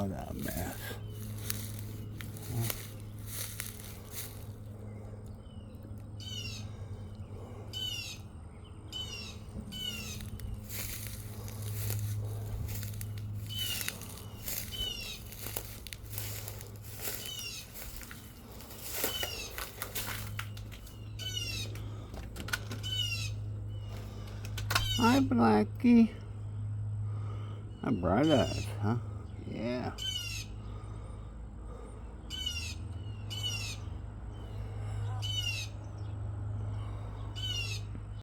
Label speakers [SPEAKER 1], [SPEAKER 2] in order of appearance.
[SPEAKER 1] What a mess. Hi, Blackie. My bright eyes, huh? Yeah.